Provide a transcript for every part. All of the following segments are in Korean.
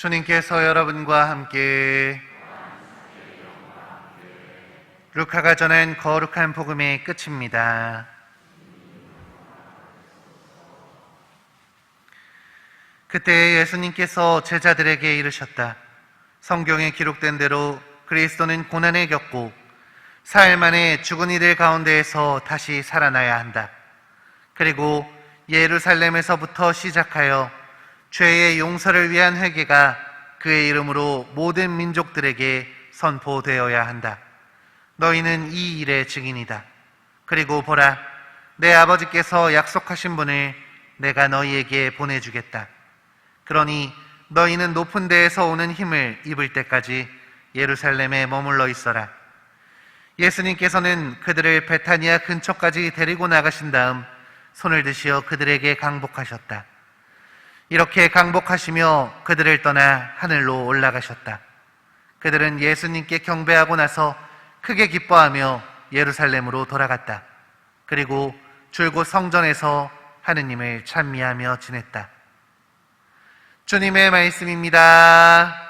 주님께서 여러분과 함께 루카가 전한 거룩한 복음의 끝입니다. 그때 예수님께서 제자들에게 이르셨다. 성경에 기록된 대로 그리스도는 고난을 겪고 사흘 만에 죽은 이들 가운데에서 다시 살아나야 한다. 그리고 예루살렘에서부터 시작하여 죄의 용서를 위한 회개가 그의 이름으로 모든 민족들에게 선포되어야 한다. 너희는 이 일의 증인이다. 그리고 보라, 내 아버지께서 약속하신 분을 내가 너희에게 보내주겠다. 그러니 너희는 높은 데에서 오는 힘을 입을 때까지 예루살렘에 머물러 있어라. 예수님께서는 그들을 베타니아 근처까지 데리고 나가신 다음 손을 드시어 그들에게 강복하셨다. 이렇게 강복하시며 그들을 떠나 하늘로 올라가셨다. 그들은 예수님께 경배하고 나서 크게 기뻐하며 예루살렘으로 돌아갔다. 그리고 줄곧 성전에서 하느님을 찬미하며 지냈다. 주님의 말씀입니다.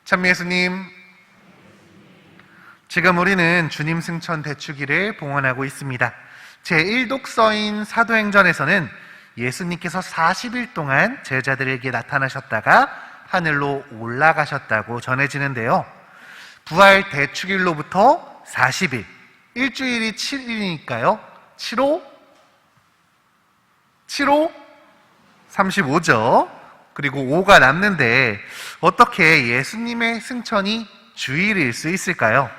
참 예수님, 지금 우리는 주님 승천 대축일을 봉헌하고 있습니다. 제1독서인 사도행전에서는 예수님께서 40일 동안 제자들에게 나타나셨다가 하늘로 올라가셨다고 전해지는데요. 부활 대축일로부터 40일, 일주일이 7일이니까요. 7호 35죠. 그리고 5가 남는데 어떻게 예수님의 승천이 주일일 수 있을까요?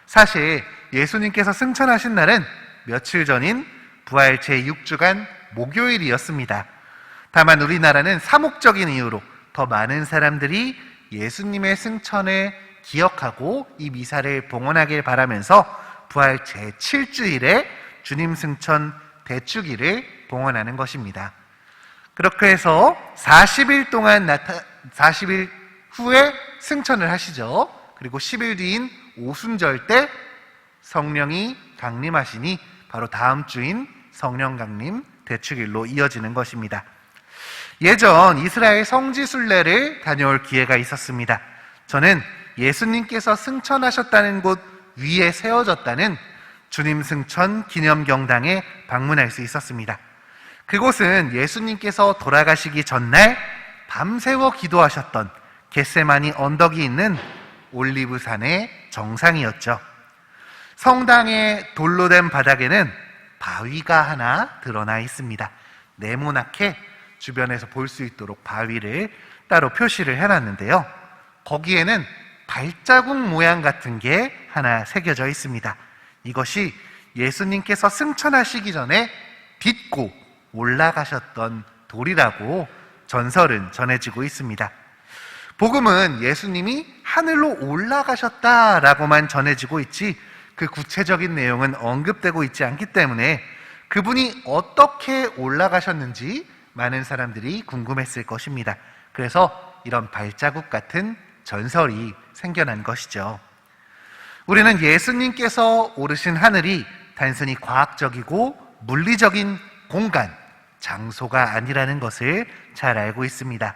사실 예수님께서 승천하신 날은 며칠 전인 부활 제6주간 목요일이었습니다. 다만 우리나라는 사목적인 이유로 더 많은 사람들이 예수님의 승천을 기억하고 이 미사를 봉헌하길 바라면서 부활 제7주일에 주님 승천 대축일을 봉헌하는 것입니다. 그렇게 해서 40일 후에 승천을 하시죠. 그리고 10일 뒤인 오순절 때 성령이 강림하시니 바로 다음 주인 성령 강림 대축일로 이어지는 것입니다. 예전 이스라엘 성지순례를 다녀올 기회가 있었습니다. 저는 예수님께서 승천하셨다는 곳 위에 세워졌다는 주님 승천 기념경당에 방문할 수 있었습니다. 그곳은 예수님께서 돌아가시기 전날 밤새워 기도하셨던 겟세마니 언덕이 있는 올리브산의 정상이었죠. 성당의 돌로 된 바닥에는 바위가 하나 드러나 있습니다. 네모나게 주변에서 볼 수 있도록 바위를 따로 표시를 해놨는데요. 거기에는 발자국 모양 같은 게 하나 새겨져 있습니다. 이것이 예수님께서 승천하시기 전에 딛고 올라가셨던 돌이라고 전설은 전해지고 있습니다. 복음은 예수님이 하늘로 올라가셨다라고만 전해지고 있지 그 구체적인 내용은 언급되고 있지 않기 때문에 그분이 어떻게 올라가셨는지 많은 사람들이 궁금했을 것입니다. 그래서 이런 발자국 같은 전설이 생겨난 것이죠. 우리는 예수님께서 오르신 하늘이 단순히 과학적이고 물리적인 공간, 장소가 아니라는 것을 잘 알고 있습니다.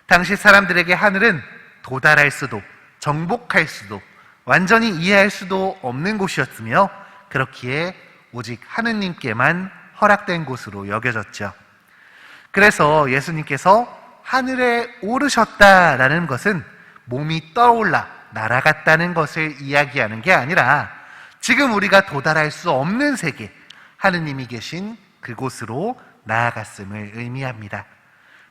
당시 사람들에게 하늘은 도달할 수도 정복할 수도 완전히 이해할 수도 없는 곳이었으며 그렇기에 오직 하느님께만 허락된 곳으로 여겨졌죠. 그래서 예수님께서 하늘에 오르셨다라는 것은 몸이 떠올라 날아갔다는 것을 이야기하는 게 아니라 지금 우리가 도달할 수 없는 세계, 하느님이 계신 그곳으로 나아갔음을 의미합니다.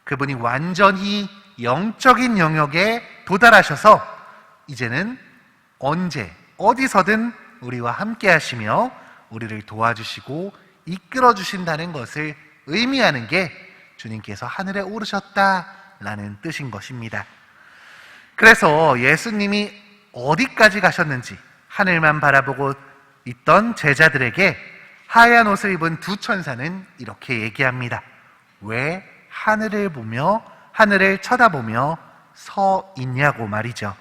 그분이 완전히 영적인 영역에 도달하셔서 이제는 언제 어디서든 우리와 함께 하시며 우리를 도와주시고 이끌어 주신다는 것을 의미하는 게 주님께서 하늘에 오르셨다라는 뜻인 것입니다. 그래서 예수님이 어디까지 가셨는지 하늘만 바라보고 있던 제자들에게 하얀 옷을 입은 두 천사는 이렇게 얘기합니다. 왜 하늘을 쳐다보며 서 있냐고 말이죠.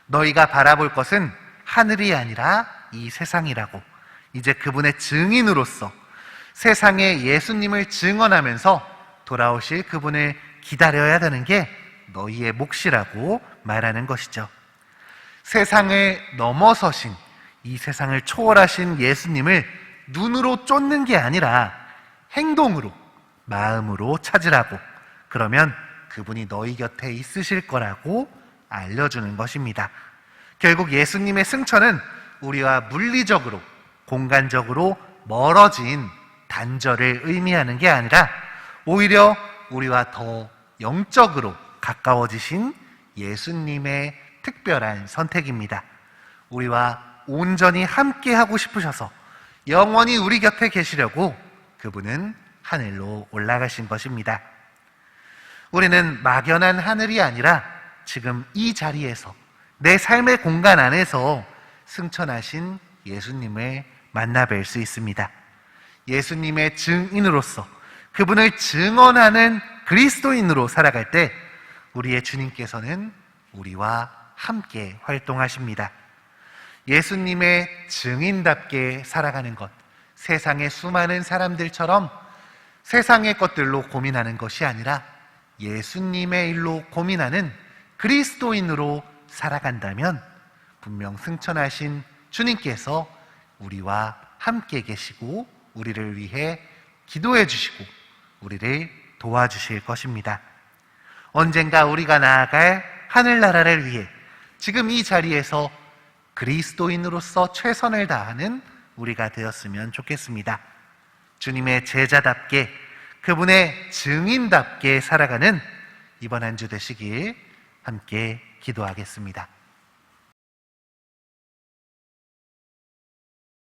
너희가 바라볼 것은 하늘이 아니라 이 세상이라고. 이제 그분의 증인으로서 세상에 예수님을 증언하면서 돌아오실 그분을 기다려야 되는 게 너희의 몫이라고 말하는 것이죠. 세상을 넘어서신, 이 세상을 초월하신 예수님을 눈으로 쫓는 게 아니라 행동으로, 마음으로 찾으라고. 그러면 그분이 너희 곁에 있으실 거라고 알려주는 것입니다. 결국 예수님의 승천은 우리와 물리적으로, 공간적으로 멀어진 단절을 의미하는 게 아니라 오히려 우리와 더 영적으로 가까워지신 예수님의 특별한 선택입니다. 우리와 온전히 함께하고 싶으셔서 영원히 우리 곁에 계시려고 그분은 하늘로 올라가신 것입니다. 우리는 막연한 하늘이 아니라 지금 이 자리에서, 내 삶의 공간 안에서 승천하신 예수님을 만나 뵐 수 있습니다. 예수님의 증인으로서 그분을 증언하는 그리스도인으로 살아갈 때 우리의 주님께서는 우리와 함께 활동하십니다. 예수님의 증인답게 살아가는 것, 세상의 수많은 사람들처럼 세상의 것들로 고민하는 것이 아니라 예수님의 일로 고민하는 그리스도인으로 살아간다면 분명 승천하신 주님께서 우리와 함께 계시고 우리를 위해 기도해 주시고 우리를 도와주실 것입니다. 언젠가 우리가 나아갈 하늘나라를 위해 지금 이 자리에서 그리스도인으로서 최선을 다하는 우리가 되었으면 좋겠습니다. 주님의 제자답게, 그분의 증인답게 살아가는 이번 한 주 되시길 함께 기도하겠습니다.